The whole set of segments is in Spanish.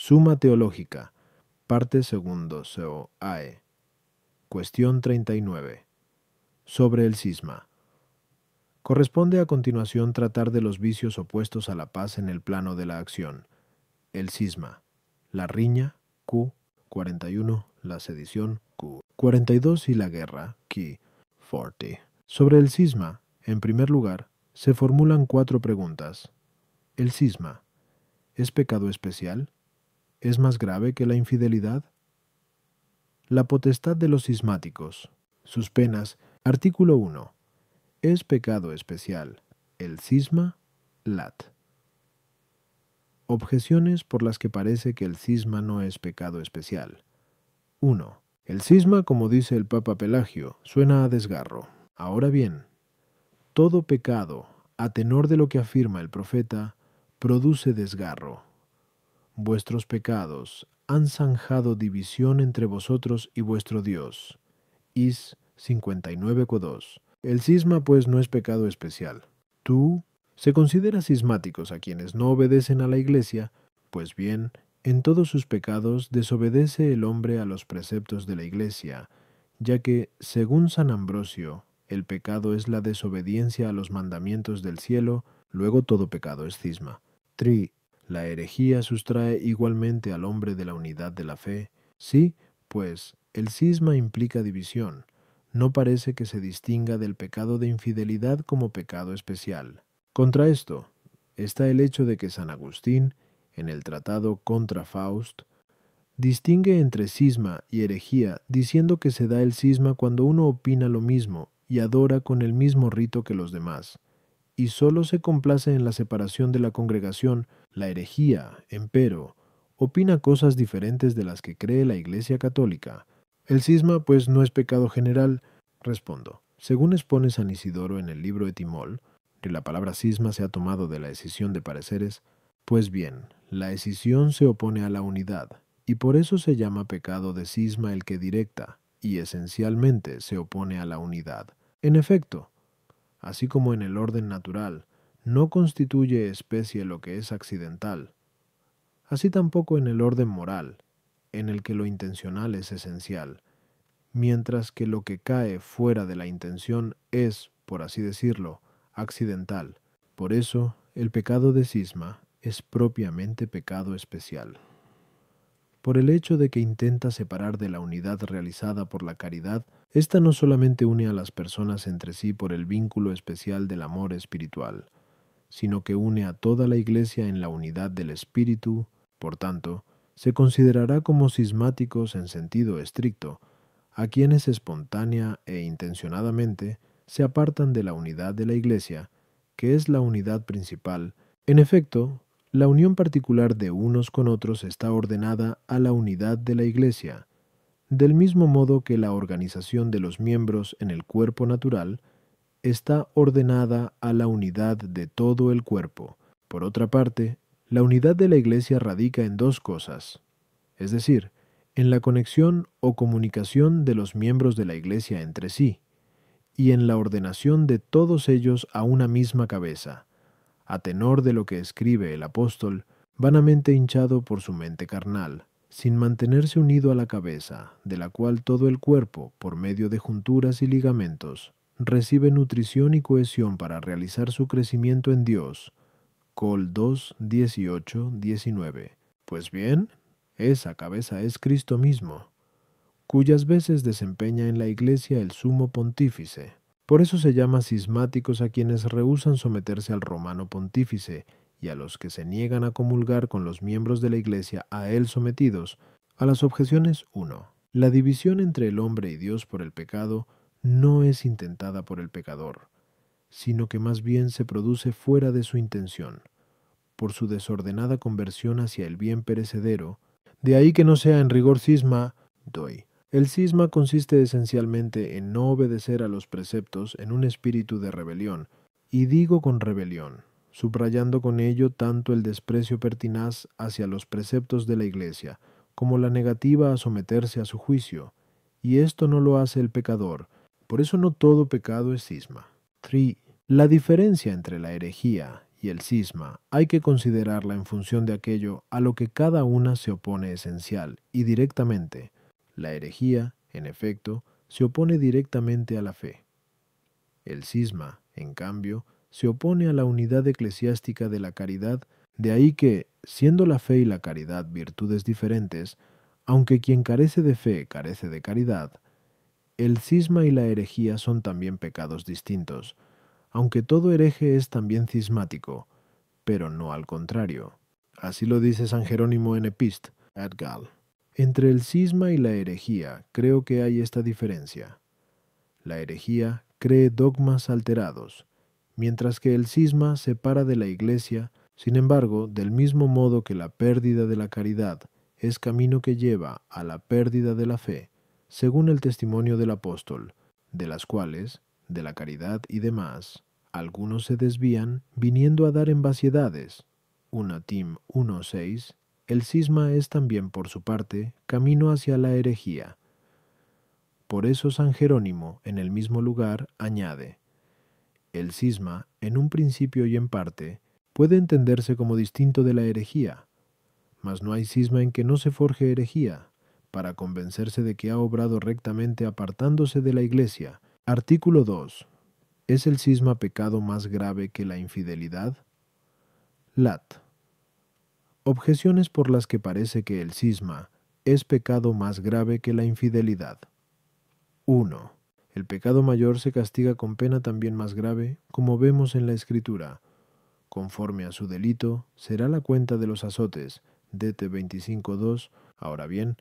Suma Teológica, parte segundo, SEO AE. Cuestión 39. Sobre el cisma. Corresponde a continuación tratar de los vicios opuestos a la paz en el plano de la acción. El cisma, la riña, Q, 41, la sedición, Q, 42 y la guerra, Q, 40. Sobre el cisma, en primer lugar, se formulan 4 preguntas. ¿El cisma es pecado especial? ¿Es más grave que la infidelidad? La potestad de los cismáticos. Sus penas. Artículo 1. Es pecado especial. El cisma, lat. Objeciones por las que parece que el cisma no es pecado especial. 1. El cisma, como dice el Papa Pelagio, suena a desgarro. Ahora bien, todo pecado, a tenor de lo que afirma el profeta, produce desgarro. Vuestros pecados han zanjado división entre vosotros y vuestro Dios. Is 59:2. El cisma, pues, no es pecado especial. Tú, se considera cismáticos a quienes no obedecen a la Iglesia, pues bien, en todos sus pecados desobedece el hombre a los preceptos de la Iglesia, ya que, según San Ambrosio, el pecado es la desobediencia a los mandamientos del cielo, luego todo pecado es cisma. 3. La herejía sustrae igualmente al hombre de la unidad de la fe. Sí, pues, el cisma implica división. No parece que se distinga del pecado de infidelidad como pecado especial. Contra esto está el hecho de que San Agustín, en el tratado Contra Faust, distingue entre cisma y herejía, diciendo que se da el cisma cuando uno opina lo mismo y adora con el mismo rito que los demás, y sólo se complace en la separación de la congregación. La herejía, empero, opina cosas diferentes de las que cree la Iglesia católica. El cisma, pues, no es pecado general. Respondo. Según expone San Isidoro en el libro Etimol, que la palabra cisma se ha tomado de la escisión de pareceres, pues bien, la escisión se opone a la unidad, y por eso se llama pecado de cisma el que directa, y esencialmente se opone a la unidad. En efecto, así como en el orden natural, no constituye especie lo que es accidental, así tampoco en el orden moral, en el que lo intencional es esencial, mientras que lo que cae fuera de la intención es, por así decirlo, accidental. Por eso, el pecado de cisma es propiamente pecado especial. Por el hecho de que intenta separar de la unidad realizada por la caridad, ésta no solamente une a las personas entre sí por el vínculo especial del amor espiritual, sino que une a toda la Iglesia en la unidad del Espíritu. Por tanto, se considerará como cismáticos en sentido estricto a quienes espontánea e intencionadamente se apartan de la unidad de la Iglesia, que es la unidad principal. En efecto, la unión particular de unos con otros está ordenada a la unidad de la Iglesia, del mismo modo que la organización de los miembros en el cuerpo natural está ordenada a la unidad de todo el cuerpo. Por otra parte, la unidad de la Iglesia radica en 2 cosas, es decir, en la conexión o comunicación de los miembros de la Iglesia entre sí, y en la ordenación de todos ellos a una misma cabeza, a tenor de lo que escribe el apóstol, vanamente hinchado por su mente carnal, sin mantenerse unido a la cabeza, de la cual todo el cuerpo, por medio de junturas y ligamentos, recibe nutrición y cohesión para realizar su crecimiento en Dios. Col 2, 18, 19. Pues bien, esa cabeza es Cristo mismo, cuyas veces desempeña en la Iglesia el sumo pontífice. Por eso se llama cismáticos a quienes rehúsan someterse al romano pontífice y a los que se niegan a comulgar con los miembros de la Iglesia a él sometidos. A las objeciones 1. La división entre el hombre y Dios por el pecado no es intentada por el pecador, sino que más bien se produce fuera de su intención, por su desordenada conversión hacia el bien perecedero. De ahí que no sea en rigor cisma, doy. El cisma consiste esencialmente en no obedecer a los preceptos en un espíritu de rebelión, y digo con rebelión, subrayando con ello tanto el desprecio pertinaz hacia los preceptos de la Iglesia, como la negativa a someterse a su juicio, y esto no lo hace el pecador, por eso no todo pecado es cisma. 3. La diferencia entre la herejía y el cisma hay que considerarla en función de aquello a lo que cada una se opone esencial y directamente. La herejía, en efecto, se opone directamente a la fe. El cisma, en cambio, se opone a la unidad eclesiástica de la caridad, de ahí que, siendo la fe y la caridad virtudes diferentes, aunque quien carece de fe carece de caridad, el cisma y la herejía son también pecados distintos, aunque todo hereje es también cismático, pero no al contrario. Así lo dice San Jerónimo en Epist. ad Gal. Entre el cisma y la herejía creo que hay esta diferencia. La herejía cree dogmas alterados, mientras que el cisma separa de la Iglesia. Sin embargo, del mismo modo que la pérdida de la caridad es camino que lleva a la pérdida de la fe, según el testimonio del apóstol, de las cuales, de la caridad y demás, algunos se desvían viniendo a dar en vaciedades. 1 Tim 1:6. El cisma es también, por su parte, camino hacia la herejía. Por eso San Jerónimo, en el mismo lugar, añade: el cisma, en un principio y en parte, puede entenderse como distinto de la herejía, mas no hay cisma en que no se forje herejía, para convencerse de que ha obrado rectamente apartándose de la Iglesia. Artículo 2. ¿Es el cisma pecado más grave que la infidelidad? Lat. Objeciones por las que parece que el cisma es pecado más grave que la infidelidad. 1. El pecado mayor se castiga con pena también más grave, como vemos en la Escritura. Conforme a su delito, será la cuenta de los azotes. Dt 25:2. Ahora bien,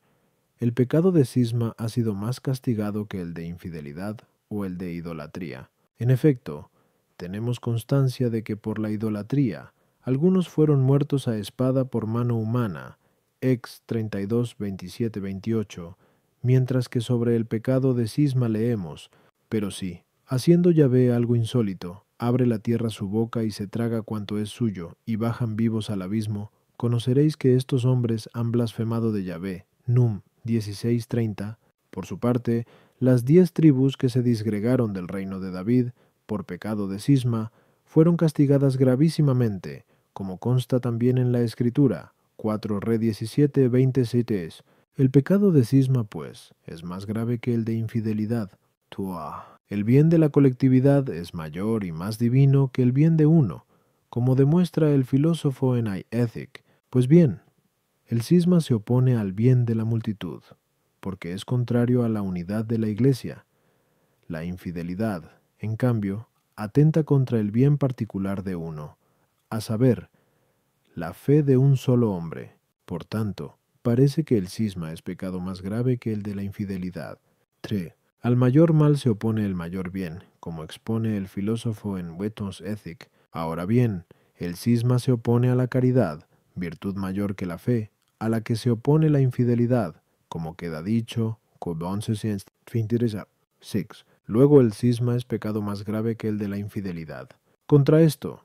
el pecado de cisma ha sido más castigado que el de infidelidad o el de idolatría. En efecto, tenemos constancia de que por la idolatría algunos fueron muertos a espada por mano humana, ex 32, 27, 28, mientras que sobre el pecado de cisma leemos: pero sí, haciendo Yahvé algo insólito, abre la tierra su boca y se traga cuanto es suyo, y bajan vivos al abismo, conoceréis que estos hombres han blasfemado de Yahvé. Num 16:30. Por su parte, las 10 tribus que se disgregaron del reino de David, por pecado de cisma, fueron castigadas gravísimamente, como consta también en la Escritura. 4 Re 17, 27. El pecado de cisma, pues, es más grave que el de infidelidad. Tua. El bien de la colectividad es mayor y más divino que el bien de uno, como demuestra el filósofo en Ethic. Pues bien, el cisma se opone al bien de la multitud, porque es contrario a la unidad de la Iglesia. La infidelidad, en cambio, atenta contra el bien particular de uno, a saber, la fe de un solo hombre. Por tanto, parece que el cisma es pecado más grave que el de la infidelidad. 3. Al mayor mal se opone el mayor bien, como expone el filósofo en Wetton's Ethic. Ahora bien, el cisma se opone a la caridad, virtud mayor que la fe, a la que se opone la infidelidad, como queda dicho, 6. Luego el cisma es pecado más grave que el de la infidelidad. Contra esto,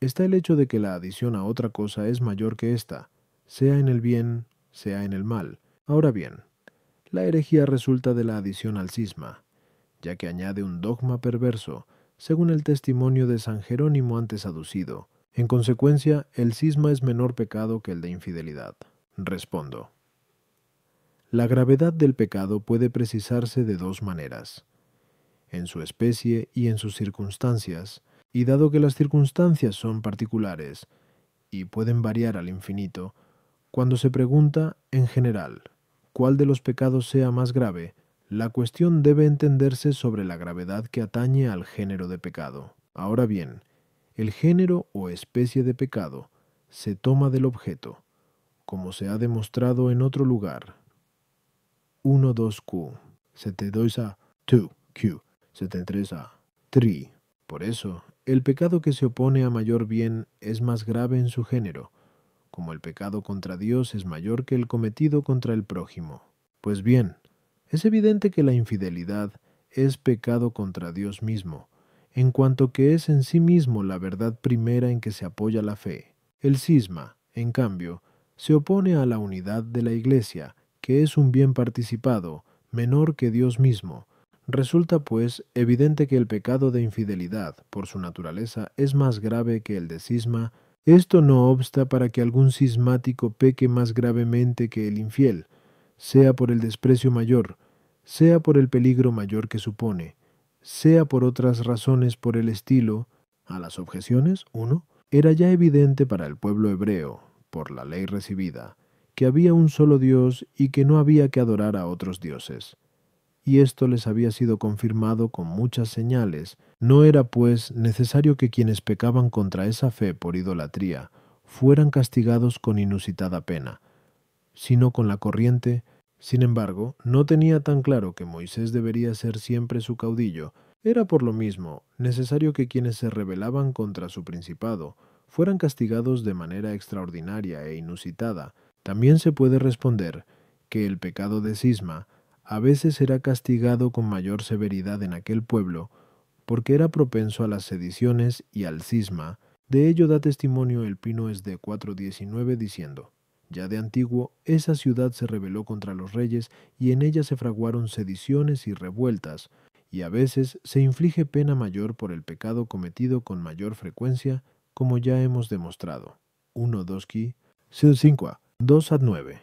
está el hecho de que la adición a otra cosa es mayor que ésta, sea en el bien, sea en el mal. Ahora bien, la herejía resulta de la adición al cisma, ya que añade un dogma perverso, según el testimonio de San Jerónimo antes aducido. En consecuencia, el cisma es menor pecado que el de infidelidad. Respondo. La gravedad del pecado puede precisarse de dos maneras: en su especie y en sus circunstancias, y dado que las circunstancias son particulares y pueden variar al infinito, cuando se pregunta, en general, cuál de los pecados sea más grave, la cuestión debe entenderse sobre la gravedad que atañe al género de pecado. Ahora bien, el género o especie de pecado se toma del objeto, como se ha demostrado en otro lugar. 1.2q, 72a, 2q, 73a, 3. Por eso, el pecado que se opone a mayor bien es más grave en su género, como el pecado contra Dios es mayor que el cometido contra el prójimo. Pues bien, es evidente que la infidelidad es pecado contra Dios mismo, en cuanto que es en sí mismo la verdad primera en que se apoya la fe. El cisma, en cambio, se opone a la unidad de la Iglesia, que es un bien participado, menor que Dios mismo. Resulta, pues, evidente que el pecado de infidelidad, por su naturaleza, es más grave que el de cisma. Esto no obsta para que algún cismático peque más gravemente que el infiel, sea por el desprecio mayor, sea por el peligro mayor que supone, sea por otras razones por el estilo. A las objeciones, 1. Era ya evidente para el pueblo hebreo, por la ley recibida, que había un solo Dios y que no había que adorar a otros dioses. Y esto les había sido confirmado con muchas señales. No era, pues, necesario que quienes pecaban contra esa fe por idolatría fueran castigados con inusitada pena, sino con la corriente. Sin embargo, no tenía tan claro que Moisés debería ser siempre su caudillo. Era por lo mismo necesario que quienes se rebelaban contra su principado fueran castigados de manera extraordinaria e inusitada. También se puede responder que el pecado de cisma a veces era castigado con mayor severidad en aquel pueblo, porque era propenso a las sediciones y al cisma. De ello da testimonio el Pinoes de 4:19 diciendo: ya de antiguo, esa ciudad se rebeló contra los reyes, y en ella se fraguaron sediciones y revueltas, y a veces se inflige pena mayor por el pecado cometido con mayor frecuencia, como ya hemos demostrado. 1 Dosqui 5 2 ad 9.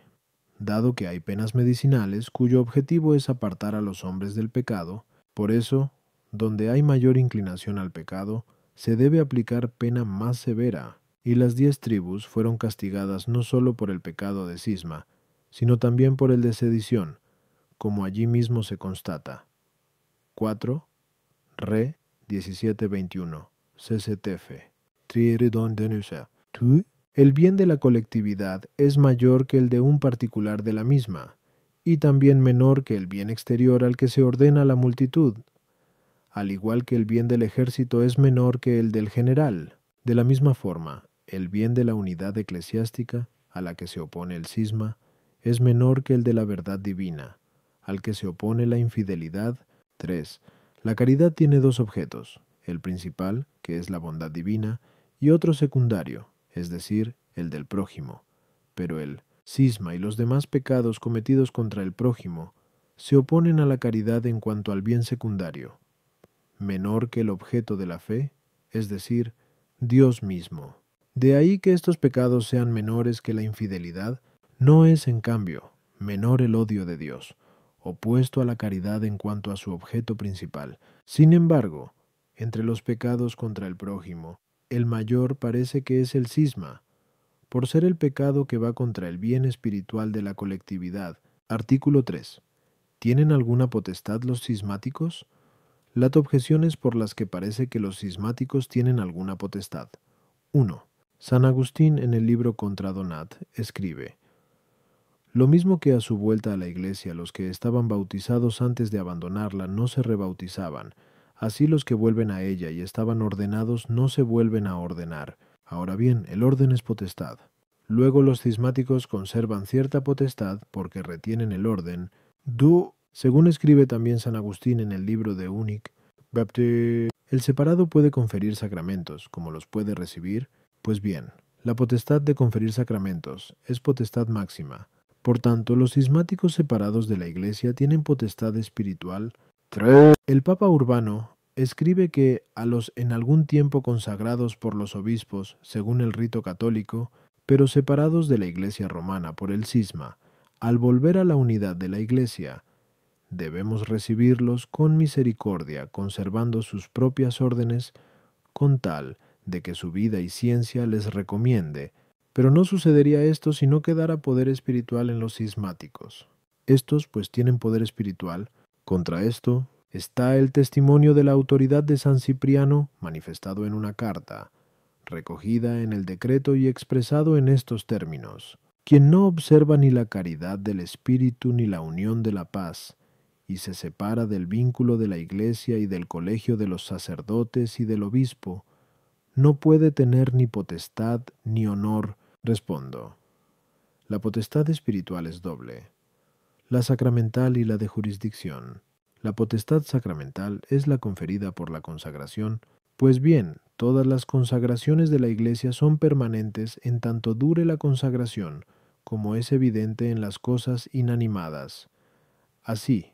Dado que hay penas medicinales cuyo objetivo es apartar a los hombres del pecado, por eso, donde hay mayor inclinación al pecado, se debe aplicar pena más severa, y las 10 tribus fueron castigadas no sólo por el pecado de cisma, sino también por el de sedición, como allí mismo se constata. 4. Re 17:21. CCTF. Triridon denuncia. Tu. El bien de la colectividad es mayor que el de un particular de la misma, y también menor que el bien exterior al que se ordena la multitud, al igual que el bien del ejército es menor que el del general. De la misma forma, el bien de la unidad eclesiástica, a la que se opone el cisma, es menor que el de la verdad divina, al que se opone la infidelidad. 3. La caridad tiene dos objetos, el principal, que es la bondad divina, y otro secundario, es decir, el del prójimo. Pero el cisma y los demás pecados cometidos contra el prójimo se oponen a la caridad en cuanto al bien secundario, menor que el objeto de la fe, es decir, Dios mismo. De ahí que estos pecados sean menores que la infidelidad, no es, en cambio, menor el odio de Dios, opuesto a la caridad en cuanto a su objeto principal. Sin embargo, entre los pecados contra el prójimo, el mayor parece que es el cisma, por ser el pecado que va contra el bien espiritual de la colectividad. Artículo 3. ¿Tienen alguna potestad los cismáticos? Las objeciones por las que parece que los cismáticos tienen alguna potestad. 1. San Agustín en el libro Contra Donat escribe: lo mismo que a su vuelta a la iglesia los que estaban bautizados antes de abandonarla no se rebautizaban, así los que vuelven a ella y estaban ordenados no se vuelven a ordenar. Ahora bien, el orden es potestad. Luego los cismáticos conservan cierta potestad porque retienen el orden. Según escribe también San Agustín en el libro de Unic, el separado puede conferir sacramentos, como los puede recibir. Pues bien, la potestad de conferir sacramentos es potestad máxima. Por tanto, los cismáticos separados de la Iglesia tienen potestad espiritual. 3. El Papa Urbano escribe que a los en algún tiempo consagrados por los obispos, según el rito católico, pero separados de la Iglesia romana por el cisma, al volver a la unidad de la Iglesia, debemos recibirlos con misericordia, conservando sus propias órdenes, con tal de que su vida y ciencia les recomiende. Pero no sucedería esto si no quedara poder espiritual en los cismáticos. Estos, pues, tienen poder espiritual. Contra esto está el testimonio de la autoridad de San Cipriano, manifestado en una carta, recogida en el decreto y expresado en estos términos: quien no observa ni la caridad del espíritu ni la unión de la paz, y se separa del vínculo de la Iglesia y del colegio de los sacerdotes y del obispo, no puede tener ni potestad ni honor. Respondo: la potestad espiritual es doble, la sacramental y la de jurisdicción. La potestad sacramental es la conferida por la consagración. Pues bien, todas las consagraciones de la Iglesia son permanentes en tanto dure la consagración, como es evidente en las cosas inanimadas. Así,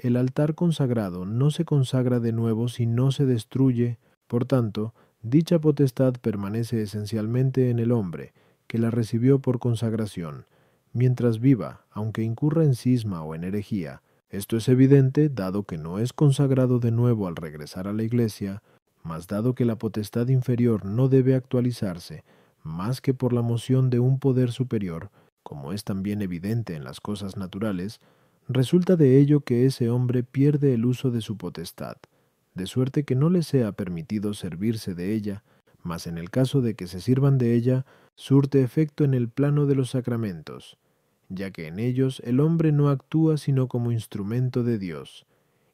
el altar consagrado no se consagra de nuevo si no se destruye. Por tanto, dicha potestad permanece esencialmente en el hombre, que la recibió por consagración, mientras viva, aunque incurra en cisma o en herejía. Esto es evidente, dado que no es consagrado de nuevo al regresar a la Iglesia, mas dado que la potestad inferior no debe actualizarse, más que por la moción de un poder superior, como es también evidente en las cosas naturales, resulta de ello que ese hombre pierde el uso de su potestad, de suerte que no le sea permitido servirse de ella, mas en el caso de que se sirvan de ella, surte efecto en el plano de los sacramentos, ya que en ellos el hombre no actúa sino como instrumento de Dios,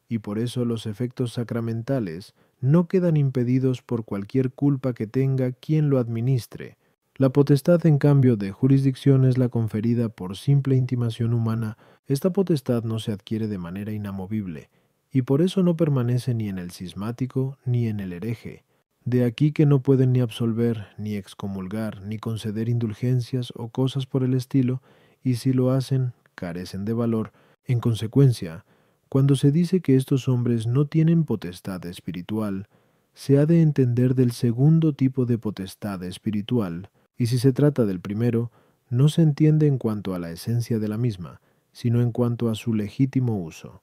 y por eso los efectos sacramentales no quedan impedidos por cualquier culpa que tenga quien lo administre. La potestad, en cambio, de jurisdicción es la conferida por simple intimación humana. Esta potestad no se adquiere de manera inamovible, y por eso no permanece ni en el cismático ni en el hereje. De aquí que no pueden ni absolver, ni excomulgar, ni conceder indulgencias o cosas por el estilo, y si lo hacen, carecen de valor. En consecuencia, cuando se dice que estos hombres no tienen potestad espiritual, se ha de entender del segundo tipo de potestad espiritual, y si se trata del primero, no se entiende en cuanto a la esencia de la misma, sino en cuanto a su legítimo uso.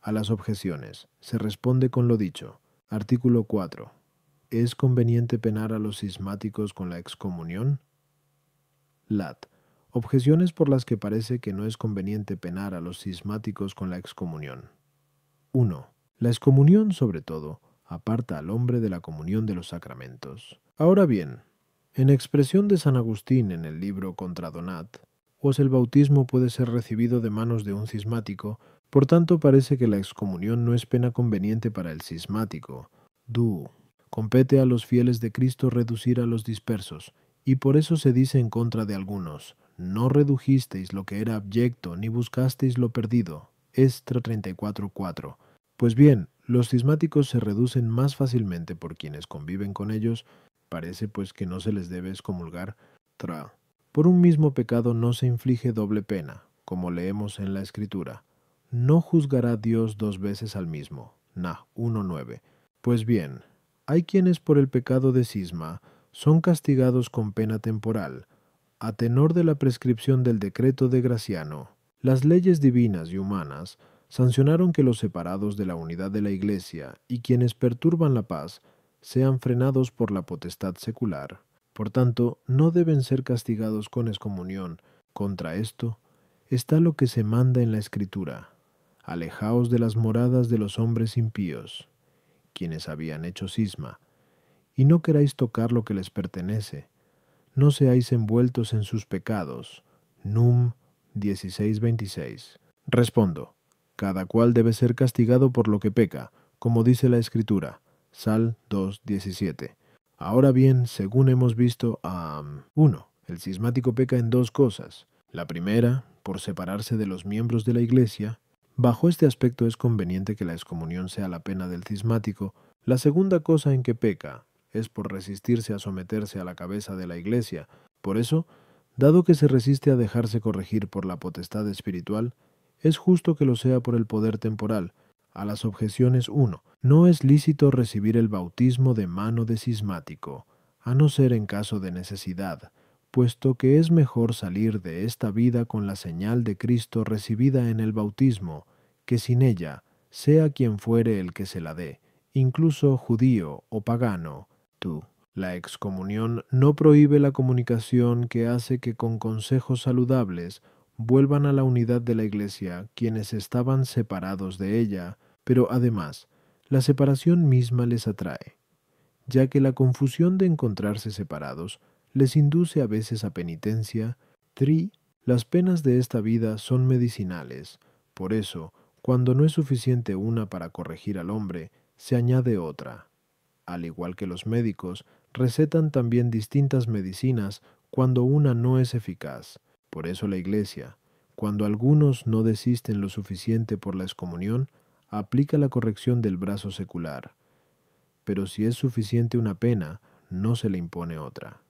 A las objeciones se responde con lo dicho. Artículo 4. ¿Es conveniente penar a los cismáticos con la excomunión? Lat. Objeciones por las que parece que no es conveniente penar a los cismáticos con la excomunión. 1. La excomunión, sobre todo, aparta al hombre de la comunión de los sacramentos. Ahora bien, en expresión de San Agustín en el libro Contra Donat, pues el bautismo puede ser recibido de manos de un cismático, por tanto parece que la excomunión no es pena conveniente para el cismático. Compete a los fieles de Cristo reducir a los dispersos, y por eso se dice en contra de algunos: no redujisteis lo que era abyecto, ni buscasteis lo perdido. Esdra 34:4. Pues bien, los cismáticos se reducen más fácilmente por quienes conviven con ellos. Parece pues que no se les debe excomulgar. Por un mismo pecado no se inflige doble pena, como leemos en la Escritura. No juzgará Dios dos veces al mismo. Nah 1:9. Pues bien, hay quienes por el pecado de cisma son castigados con pena temporal, a tenor de la prescripción del decreto de Graciano. Las leyes divinas y humanas sancionaron que los separados de la unidad de la Iglesia y quienes perturban la paz sean frenados por la potestad secular. Por tanto, no deben ser castigados con excomunión. Contra esto está lo que se manda en la Escritura: alejaos de las moradas de los hombres impíos, quienes habían hecho cisma, y no queráis tocar lo que les pertenece. No seáis envueltos en sus pecados. Num 16:26. Respondo: cada cual debe ser castigado por lo que peca, como dice la Escritura. Sal 2:17. Ahora bien, según hemos visto, 1. El cismático peca en dos cosas. La primera, por separarse de los miembros de la Iglesia. Bajo este aspecto es conveniente que la excomunión sea la pena del cismático. La segunda cosa en que peca es por resistirse a someterse a la cabeza de la Iglesia. Por eso, dado que se resiste a dejarse corregir por la potestad espiritual, es justo que lo sea por el poder temporal. A las objeciones 1. No es lícito recibir el bautismo de mano de cismático, a no ser en caso de necesidad, puesto que es mejor salir de esta vida con la señal de Cristo recibida en el bautismo, que sin ella, sea quien fuere el que se la dé, incluso judío o pagano. La excomunión no prohíbe la comunicación que hace que con consejos saludables vuelvan a la unidad de la Iglesia quienes estaban separados de ella, pero además, la separación misma les atrae, ya que la confusión de encontrarse separados les induce a veces a penitencia. Las penas de esta vida son medicinales. Por eso, cuando no es suficiente una para corregir al hombre, se añade otra. Al igual que los médicos, recetan también distintas medicinas cuando una no es eficaz. Por eso la Iglesia, cuando algunos no desisten lo suficiente por la excomunión, aplica la corrección del brazo secular. Pero si es suficiente una pena, no se le impone otra.